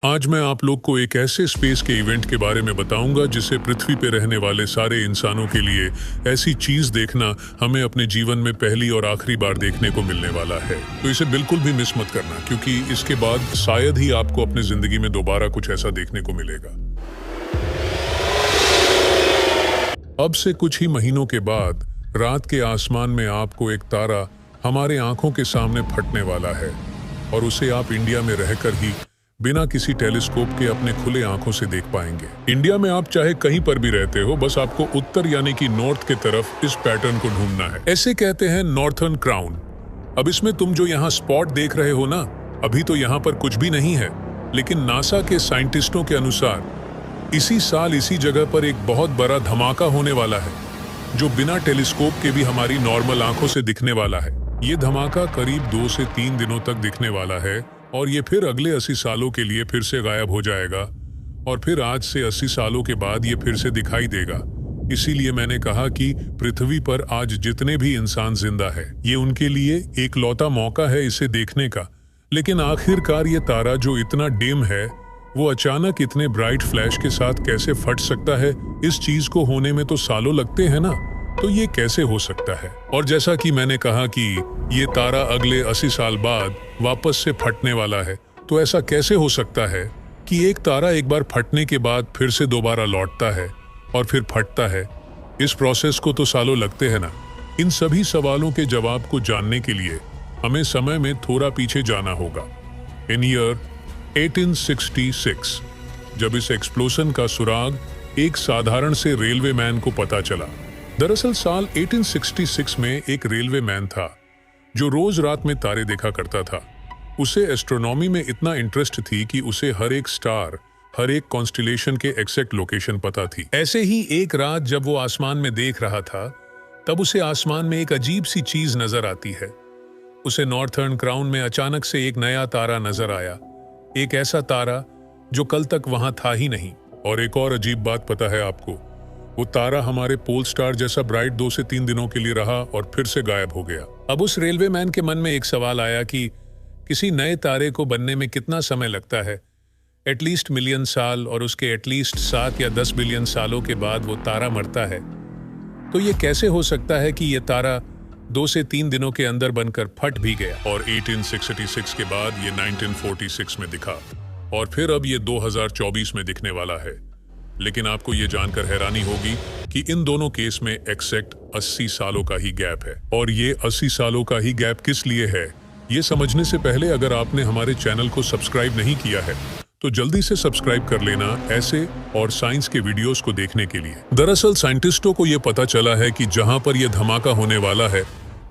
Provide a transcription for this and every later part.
आज मैं आप लोग को एक ऐसे स्पेस के इवेंट के बारे में बताऊंगा जिसे पृथ्वी पे रहने वाले सारे इंसानों के लिए ऐसी चीज देखना हमें अपने जीवन में पहली और आखिरी बार देखने को मिलने वाला है। तो इसे बिल्कुल भी मिस मत करना, क्योंकि इसके बाद शायद ही आपको अपनी जिंदगी में दोबारा कुछ ऐसा देखने को मिलेगा। अब से कुछ ही महीनों के बाद रात के आसमान में आपको एक तारा हमारे आंखों के सामने फटने वाला है, और उसे आप इंडिया में रहकर ही बिना किसी टेलीस्कोप के अपने खुले आंखों से देख पाएंगे। इंडिया में आप चाहे कहीं पर भी रहते हो, बस आपको उत्तर यानी कि नॉर्थ के तरफ इस पैटर्न को ढूंढना है। ऐसे कहते हैं नॉर्थर्न क्राउन। अब इसमें तुम जो यहाँ स्पॉट देख रहे हो ना, अभी तो यहाँ पर कुछ भी नहीं है, लेकिन नासा के साइंटिस्टों के अनुसार इसी साल इसी जगह पर एक बहुत बड़ा धमाका होने वाला है, जो बिना टेलीस्कोप के भी हमारी नॉर्मल आंखों से दिखने वाला है। ये धमाका करीब 2 से 3 दिनों तक दिखने वाला है, और ये फिर अगले 80 सालों के लिए फिर से गायब हो जाएगा, और फिर आज से 80 सालों के बाद ये फिर से दिखाई देगा। इसीलिए मैंने कहा कि पृथ्वी पर आज जितने भी इंसान जिंदा है, ये उनके लिए एक लौता मौका है इसे देखने का। लेकिन आखिरकार ये तारा जो इतना डिम है, वो अचानक इतने ब्राइट फ्लैश के साथ कैसे फट सकता है? इस चीज को होने में तो सालों लगते हैं ना, तो ये कैसे हो सकता है? और जैसा कि मैंने कहा कि ये तारा अगले 80 साल बाद वापस से फटने वाला है, तो ऐसा कैसे हो सकता है कि एक तारा एक बार फटने के बाद फिर से दोबारा लौटता है और फिर फटता है? इस प्रोसेस को तो सालों लगते हैं ना। इन सभी सवालों के जवाब को जानने के लिए हमें समय में थोड़ा पीछे जाना होगा। इन ईयर 1866, जब इस एक्सप्लोजन का सुराग एक साधारण से रेलवे मैन को पता चला। दरअसल साल 1866 में एक रेलवे मैन था जो रोज रात में तारे देखा करता था। उसे एस्ट्रोनॉमी में इतना इंटरेस्ट थी कि उसे हर एक स्टार, हर एक कॉन्स्टिलेशन के एग्जैक्ट लोकेशन पता थी। ऐसे ही एक रात जब वो आसमान में देख रहा था, तब उसे आसमान में एक अजीब सी चीज नजर आती है। उसे नॉर्थर्न क्राउन में अचानक से एक नया तारा नजर आया, एक ऐसा तारा जो कल तक वहां था ही नहीं। और एक और अजीब बात पता है आपको? वो तारा हमारे पोल स्टार जैसा ब्राइट 2 से 3 दिनों के लिए रहा और फिर से गायब हो गया। अब उस रेलवे मैन के मन में एक सवाल आया कि किसी नए तारे को बनने में कितना समय लगता है? एटलीस्ट मिलियन साल, और उसके एटलीस्ट 7 या 10 बिलियन सालों के बाद वो तारा मरता है। तो ये कैसे हो सकता है कि ये तारा 2 से 3 दिनों के अंदर बनकर फट भी गया? और 1866 के बाद ये 1946 में दिखा, और फिर अब ये 2024 में दिखने वाला है। लेकिन आपको ये जानकर हैरानी होगी कि इन दोनों केस में एक्सैक्ट 80 सालों का ही गैप है। और ये 80 सालों का ही गैप किस लिए है, ये समझने से पहले अगर आपने हमारे चैनल को सब्सक्राइब नहीं किया है, तो जल्दी से सब्सक्राइब कर लेना ऐसे और साइंस के वीडियोस को देखने के लिए। दरअसल साइंटिस्टों को ये पता चला है कि जहां पर यह धमाका होने वाला है,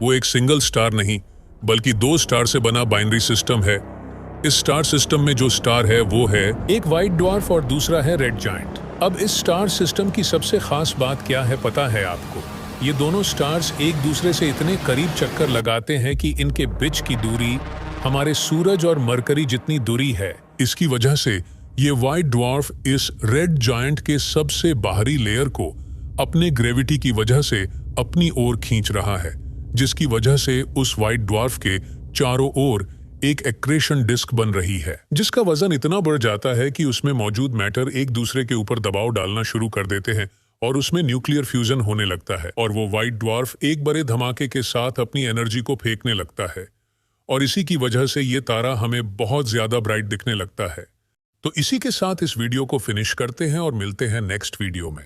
वो एक सिंगल स्टार नहीं, बल्कि 2 स्टार से बना बाइनरी सिस्टम है। इस स्टार सिस्टम में जो स्टार है वो है एक व्हाइट ड्वार्फ और दूसरा है रेड जायंट। अब इस स्टार सिस्टम की सबसे खास बात क्या है पता है आपको? ये दोनों स्टार्स एक दूसरे से इतने करीब चक्कर लगाते हैं कि इनके बीच की दूरी हमारे सूरज और मरकरी जितनी दूरी है। इसकी वजह से ये व्हाइट ड्वार्फ इस रेड जायंट के सबसे बाहरी लेयर को अपने ग्रेविटी की वजह से अपनी ओर खींच रहा है, जिसकी वजह से उस व्हाइट ड्वार्फ के चारों ओर एक एक्रेशन डिस्क बन रही है, जिसका वजन इतना बढ़ जाता है कि उसमें मौजूद मैटर एक दूसरे के ऊपर दबाव डालना शुरू कर देते हैं, और उसमें न्यूक्लियर फ्यूजन होने लगता है, और वो व्हाइट ड्वार्फ एक बड़े धमाके के साथ अपनी एनर्जी को फेंकने लगता है, और इसी की वजह से ये तारा हमें बहुत ज्यादा ब्राइट दिखने लगता है। तो इसी के साथ इस वीडियो को फिनिश करते हैं और मिलते हैं नेक्स्ट वीडियो में।